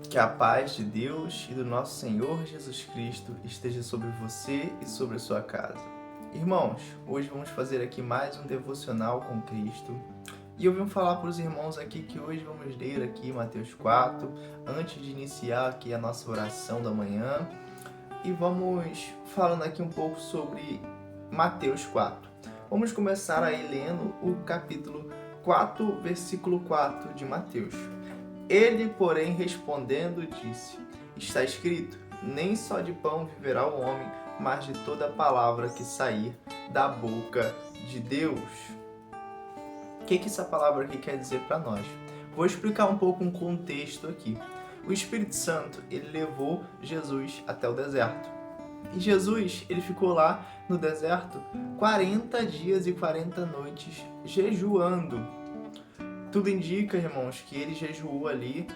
Que a paz de Deus e do nosso Senhor Jesus Cristo esteja sobre você e sobre a sua casa. Irmãos, hoje vamos fazer aqui mais um devocional com Cristo. E eu vim falar para os irmãos aqui que hoje vamos ler aqui Mateus 4, antes de iniciar aqui a nossa oração da manhã. E vamos falando aqui um pouco sobre Mateus 4. Vamos começar aí lendo o capítulo 4, versículo 4 de Mateus. Ele, porém, respondendo, disse: está escrito, nem só de pão viverá o homem, mas de toda palavra que sair da boca de Deus. O que essa palavra aqui quer dizer para nós? Vou explicar um pouco um contexto aqui. O Espírito Santo, ele levou Jesus até o deserto. E Jesus, ele ficou lá no deserto 40 dias e 40 noites jejuando. Tudo indica, irmãos, que ele jejuou ali,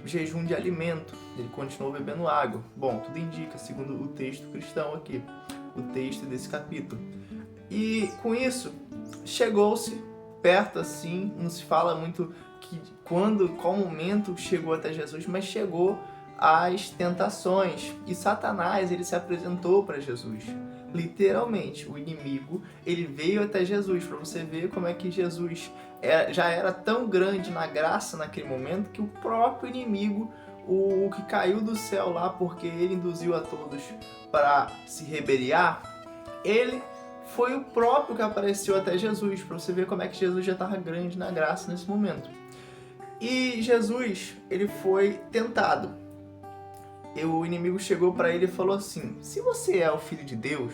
jejum de alimento, ele continuou bebendo água. Bom, tudo indica, segundo o texto cristão aqui, o texto desse capítulo. E com isso, chegou-se perto assim, não se fala muito que qual momento chegou até Jesus, mas chegou às tentações. E Satanás, ele se apresentou para Jesus. Literalmente, o inimigo, ele veio até Jesus, para você ver como é que Jesus já era tão grande na graça naquele momento, que o próprio inimigo, o que caiu do céu lá, porque ele induziu a todos para se rebeliar, ele foi o próprio que apareceu até Jesus, para você ver como é que Jesus já estava grande na graça nesse momento. E Jesus, ele foi tentado. E o inimigo chegou para ele e falou assim: se você é o Filho de Deus,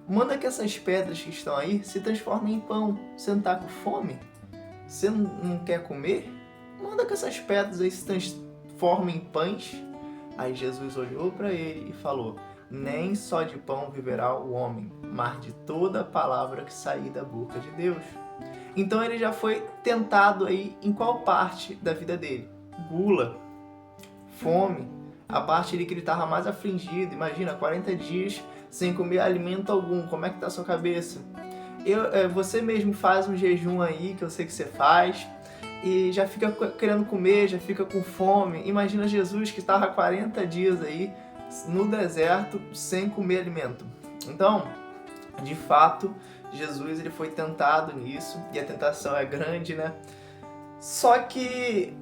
manda que essas pedras que estão aí se transformem em pão. Você não está com fome? Você não quer comer? Manda que essas pedras aí se transformem em pães. Aí Jesus olhou para ele e falou: nem só de pão viverá o homem, mas de toda a palavra que sair da boca de Deus. Então ele já foi tentado aí em qual parte da vida dele? Gula, fome, a parte ali que ele estava mais afligido. Imagina, 40 dias sem comer alimento algum, como é que tá a sua cabeça? Você mesmo faz um jejum aí, que eu sei que você faz, e já fica querendo comer, já fica com fome. Imagina Jesus que estava 40 dias aí no deserto sem comer alimento. Então, de fato, Jesus ele foi tentado nisso, e a tentação é grande, né? Só que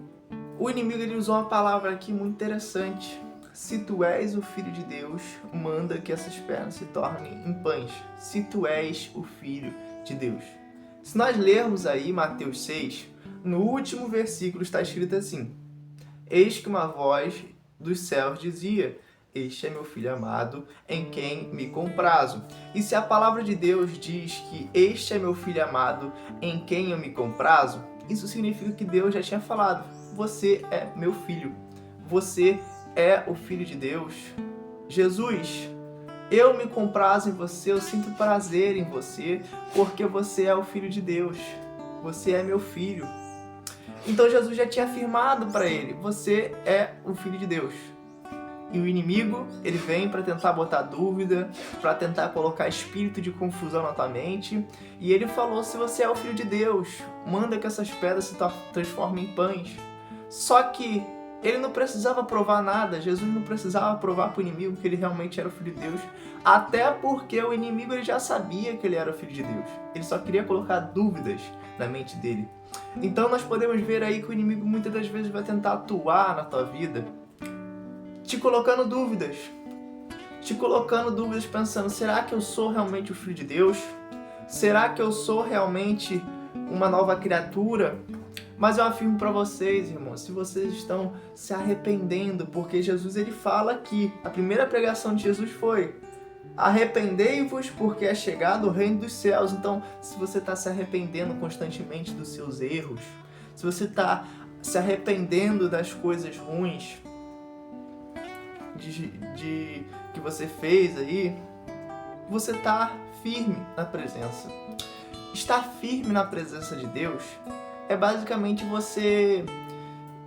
o inimigo ele usou uma palavra aqui muito interessante. Se tu és o Filho de Deus, manda que essas pernas se tornem em pães. Se tu és o Filho de Deus. Se nós lermos aí Mateus 6, no último versículo está escrito assim: eis que uma voz dos céus dizia: este é meu Filho amado, em quem me comprazo. E se a palavra de Deus diz que este é meu Filho amado, em quem eu me comprazo, isso significa que Deus já tinha falado: você é meu filho, você é o Filho de Deus. Jesus, eu me comprazo em você, eu sinto prazer em você, porque você é o Filho de Deus, você é meu filho. Então Jesus já tinha afirmado para ele: você é o Filho de Deus. E o inimigo, ele vem para tentar botar dúvida, para tentar colocar espírito de confusão na tua mente. E ele falou: se você é o Filho de Deus, manda que essas pedras se transformem em pães. Só que ele não precisava provar nada, Jesus não precisava provar para o inimigo que ele realmente era o Filho de Deus, até porque o inimigo ele já sabia que ele era o Filho de Deus. Ele só queria colocar dúvidas na mente dele. Então nós podemos ver aí que o inimigo muitas das vezes vai tentar atuar na tua vida, te colocando dúvidas pensando: será que eu sou realmente o Filho de Deus? Será que eu sou realmente uma nova criatura? Mas eu afirmo para vocês, irmãos, se vocês estão se arrependendo, porque Jesus ele fala aqui, a primeira pregação de Jesus foi: arrependei-vos porque é chegado o reino dos céus. Então, se você está se arrependendo constantemente dos seus erros, se você está se arrependendo das coisas ruins que você fez aí, você está firme na presença. Estar firme na presença de Deus é basicamente você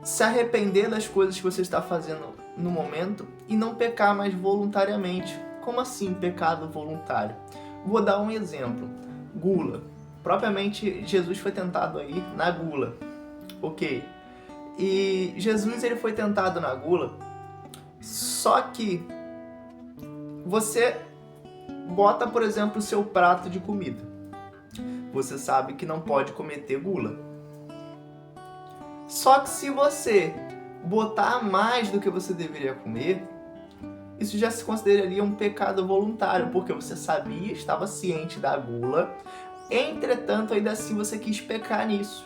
se arrepender das coisas que você está fazendo no momento e não pecar mais voluntariamente. Como assim pecado voluntário? Vou dar um exemplo. Gula. Propriamente, Jesus foi tentado aí na gula. Ok. E Jesus ele foi tentado na gula, só que você bota, por exemplo, o seu prato de comida. Você sabe que não pode cometer gula. Só que se você botar mais do que você deveria comer, isso já se consideraria um pecado voluntário, porque você sabia, estava ciente da gula, entretanto, ainda assim você quis pecar nisso.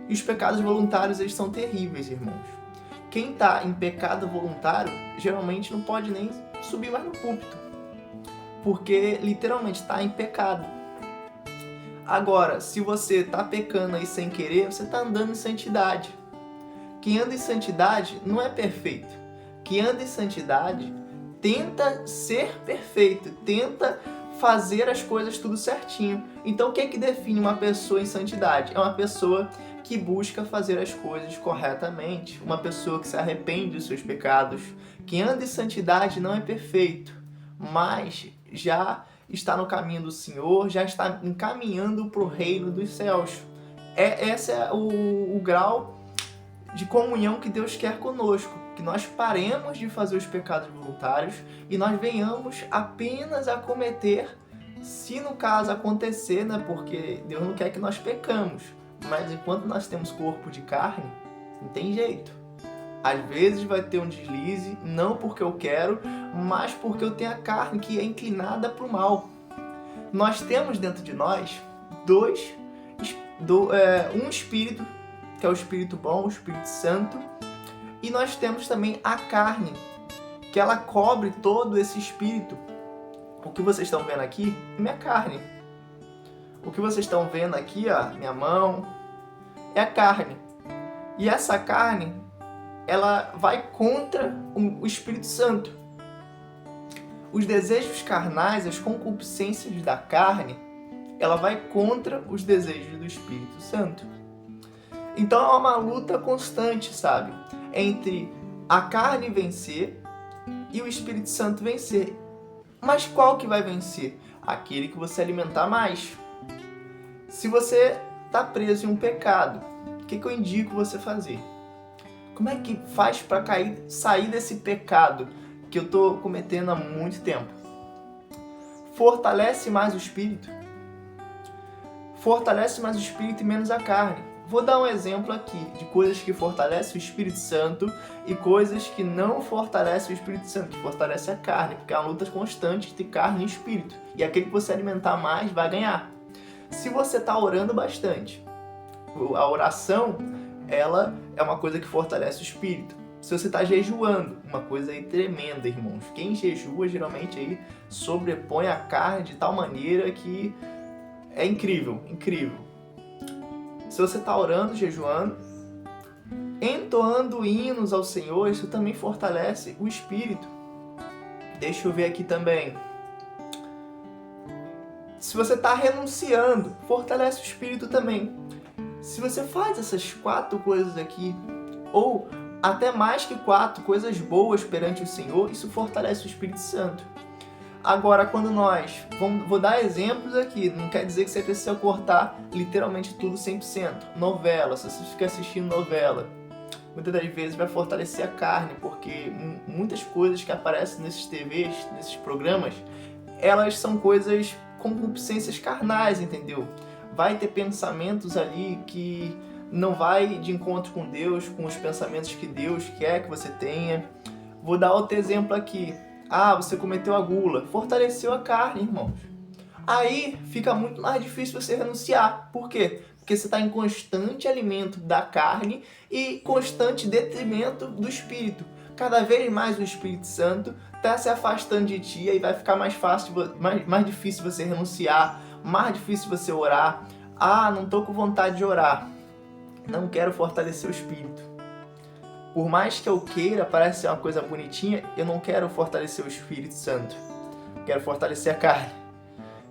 E os pecados voluntários, eles são terríveis, irmãos. Quem está em pecado voluntário, geralmente não pode nem subir mais no púlpito, porque literalmente está em pecado. Agora, se você está pecando aí sem querer, você está andando em santidade. Quem anda em santidade não é perfeito. Quem anda em santidade tenta ser perfeito, tenta fazer as coisas tudo certinho. Então, o que é que define uma pessoa em santidade? É uma pessoa que busca fazer as coisas corretamente, uma pessoa que se arrepende dos seus pecados. Quem anda em santidade não é perfeito, mas já está no caminho do Senhor, já está encaminhando para o reino dos céus. Esse é o grau de comunhão que Deus quer conosco, que nós paremos de fazer os pecados voluntários e nós venhamos apenas a cometer, se no caso acontecer, né, porque Deus não quer que nós pecamos, mas enquanto nós temos corpo de carne, não tem jeito. Às vezes vai ter um deslize, não porque eu quero, mas porque eu tenho a carne que é inclinada para o mal. Nós temos dentro de nós um espírito, que é o Espírito bom, o Espírito Santo, e nós temos também a carne, que ela cobre todo esse espírito. O que vocês estão vendo aqui é minha carne. O que vocês estão vendo aqui, ó, minha mão, é a carne. E essa carne, ela vai contra o Espírito Santo. Os desejos carnais, as concupiscências da carne, ela vai contra os desejos do Espírito Santo. Então é uma luta constante, sabe? Entre a carne vencer e o Espírito Santo vencer. Mas qual que vai vencer? Aquele que você alimentar mais. Se você está preso em um pecado, o que eu indico você fazer? Como é que faz para sair desse pecado que eu estou cometendo há muito tempo? Fortalece mais o Espírito. Fortalece mais o Espírito e menos a carne. Vou dar um exemplo aqui de coisas que fortalecem o Espírito Santo e coisas que não fortalecem o Espírito Santo, que fortalecem a carne, porque é uma luta constante entre carne e espírito. E aquele que você alimentar mais vai ganhar. Se você está orando bastante, a oração, ela é uma coisa que fortalece o espírito. Se você está jejuando, uma coisa aí tremenda, irmãos. Quem jejua geralmente aí sobrepõe a carne de tal maneira que é incrível, incrível. Se você está orando, jejuando, entoando hinos ao Senhor, isso também fortalece o espírito. Deixa eu ver aqui também. Se você está renunciando, fortalece o espírito também. Se você faz essas 4 coisas aqui, ou até mais que 4 coisas boas perante o Senhor, isso fortalece o Espírito Santo. Agora, quando vou dar exemplos aqui, não quer dizer que você precisa cortar literalmente tudo 100%. Novela, se você ficar assistindo novela, muitas das vezes vai fortalecer a carne, porque muitas coisas que aparecem nesses TVs, nesses programas, elas são coisas concupiscências carnais, entendeu? Vai ter pensamentos ali que não vai de encontro com Deus, com os pensamentos que Deus quer que você tenha. Vou dar outro exemplo aqui. Você cometeu a gula, fortaleceu a carne, irmãos. Aí fica muito mais difícil você renunciar. Por quê? Porque você está em constante alimento da carne e constante detrimento do Espírito. Cada vez mais o Espírito Santo está se afastando de ti e aí vai ficar mais difícil você renunciar, mais difícil você orar. Não estou com vontade de orar. Não quero fortalecer o Espírito. Por mais que eu queira, parece ser uma coisa bonitinha, eu não quero fortalecer o Espírito Santo. Quero fortalecer a carne.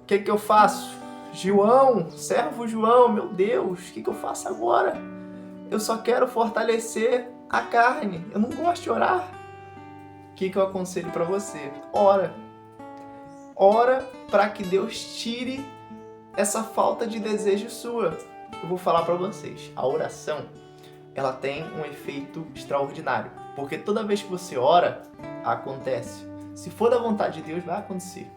O que eu faço? João, servo João, meu Deus, o que eu faço agora? Eu só quero fortalecer a carne. Eu não gosto de orar. O que eu aconselho para você? Ora. Ora para que Deus tire essa falta de desejo sua. Eu vou falar para vocês. A oração ela tem um efeito extraordinário. Porque toda vez que você ora, acontece. Se for da vontade de Deus, vai acontecer.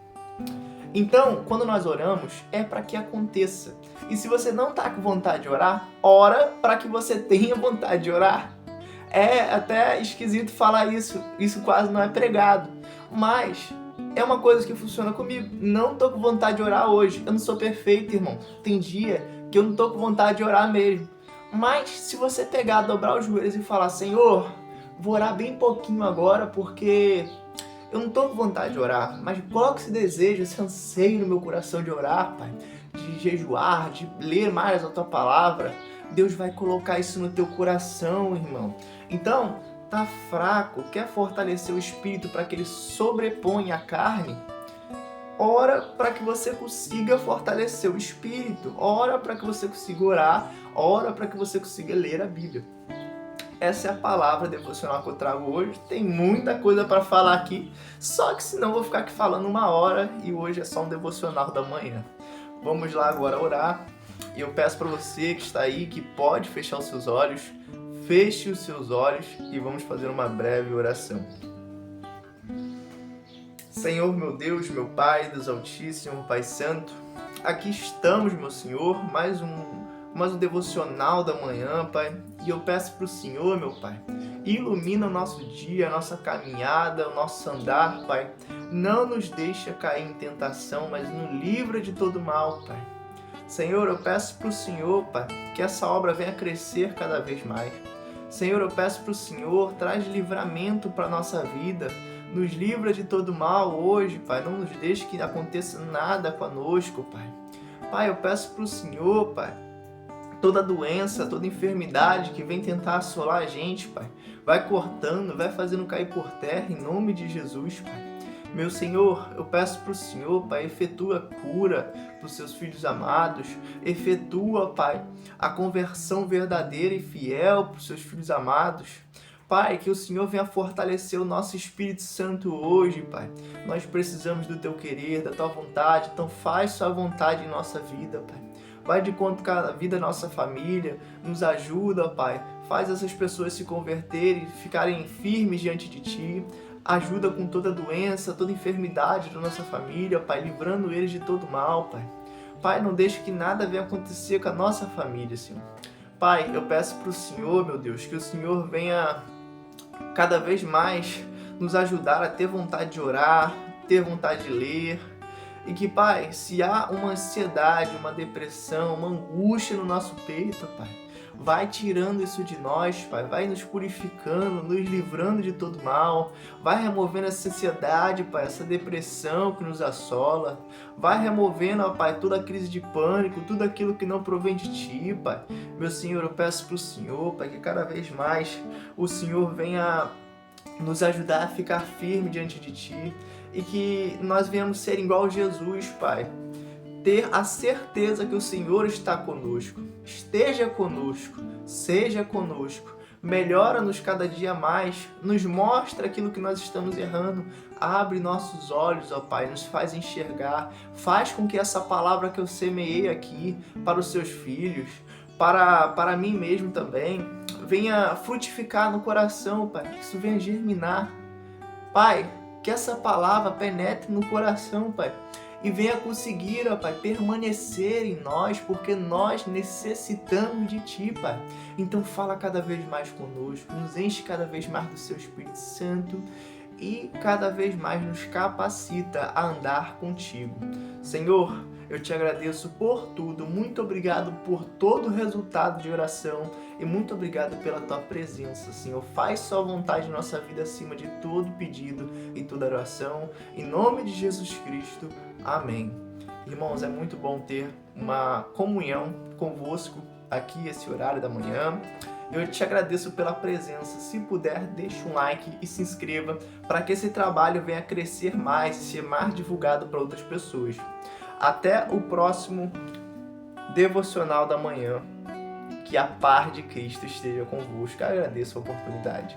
Então, quando nós oramos, é para que aconteça. E se você não está com vontade de orar, ora para que você tenha vontade de orar. É até esquisito falar isso quase não é pregado. Mas é uma coisa que funciona comigo. Não tô com vontade de orar hoje. Eu não sou perfeito, irmão. Tem dia que eu não tô com vontade de orar mesmo. Mas se você pegar, dobrar os joelhos e falar, Senhor, vou orar bem pouquinho agora porque eu não tô com vontade de orar, mas coloca esse desejo, esse anseio no meu coração de orar, Pai, de jejuar, de ler mais a Tua Palavra. Deus vai colocar isso no teu coração, irmão. Então, tá fraco, quer fortalecer o espírito para que ele sobreponha a carne? Ora para que você consiga fortalecer o espírito. Ora para que você consiga orar. Ora para que você consiga ler a Bíblia. Essa é a palavra devocional que eu trago hoje. Tem muita coisa para falar aqui, só que senão eu vou ficar aqui falando 1 hora e hoje é só um devocional da manhã. Vamos lá agora orar. E eu peço para você que está aí, que pode fechar os seus olhos, feche os seus olhos e vamos fazer uma breve oração. Senhor, meu Deus, meu Pai, Deus Altíssimo, Pai Santo, aqui estamos, meu Senhor, mais um devocional da manhã, Pai, e eu peço para o Senhor, meu Pai, ilumina o nosso dia, a nossa caminhada, o nosso andar, Pai, não nos deixa cair em tentação, mas nos livra de todo mal, Pai. Senhor, eu peço para o Senhor, Pai, que essa obra venha crescer cada vez mais. Senhor, eu peço para o Senhor, traz livramento para a nossa vida, nos livra de todo mal hoje, Pai, não nos deixe que aconteça nada conosco, Pai. Pai, eu peço para o Senhor, Pai, toda doença, toda enfermidade que vem tentar assolar a gente, Pai, vai cortando, vai fazendo cair por terra, em nome de Jesus, Pai. Meu Senhor, eu peço para o Senhor, Pai, efetua a cura para os seus filhos amados, efetua, Pai, a conversão verdadeira e fiel para os seus filhos amados. Pai, que o Senhor venha fortalecer o nosso Espírito Santo hoje, Pai. Nós precisamos do Teu querer, da Tua vontade, então faz Sua vontade em nossa vida, Pai. Vai de conta com a vida da nossa família, nos ajuda, Pai. Faz essas pessoas se converterem, ficarem firmes diante de Ti. Ajuda com toda doença, toda enfermidade da nossa família, Pai, livrando eles de todo mal, Pai. Pai, não deixe que nada venha acontecer com a nossa família, Senhor. Pai, eu peço para o Senhor, meu Deus, que o Senhor venha cada vez mais nos ajudar a ter vontade de orar, ter vontade de ler. E que, Pai, se há uma ansiedade, uma depressão, uma angústia no nosso peito, Pai, vai tirando isso de nós, Pai, vai nos purificando, nos livrando de todo mal, vai removendo essa ansiedade, Pai, essa depressão que nos assola, vai removendo, ó Pai, toda a crise de pânico, tudo aquilo que não provém de Ti, Pai. Meu Senhor, eu peço para o Senhor, Pai, que cada vez mais o Senhor venha nos ajudar a ficar firme diante de Ti e que nós venhamos ser igual a Jesus, Pai. Ter a certeza que o Senhor está conosco, esteja conosco, seja conosco, melhora-nos cada dia mais, nos mostra aquilo que nós estamos errando, abre nossos olhos, ó Pai, nos faz enxergar, faz com que essa palavra que eu semeei aqui para os seus filhos, para mim mesmo também, venha frutificar no coração, Pai, que isso venha germinar. Pai, que essa palavra penetre no coração, Pai, e venha conseguir, ó Pai, permanecer em nós, porque nós necessitamos de Ti, Pai. Então fala cada vez mais conosco, nos enche cada vez mais do Seu Espírito Santo e cada vez mais nos capacita a andar contigo. Senhor, eu Te agradeço por tudo, muito obrigado por todo o resultado de oração e muito obrigado pela Tua presença, Senhor. Faz Sua vontade em nossa vida acima de todo pedido e toda oração. Em nome de Jesus Cristo, amém. Irmãos, é muito bom ter uma comunhão convosco aqui, esse horário da manhã. Eu te agradeço pela presença. Se puder, deixa um like e se inscreva para que esse trabalho venha crescer mais e ser mais divulgado para outras pessoas. Até o próximo devocional da manhã. Que a paz de Cristo esteja convosco. Eu agradeço a oportunidade.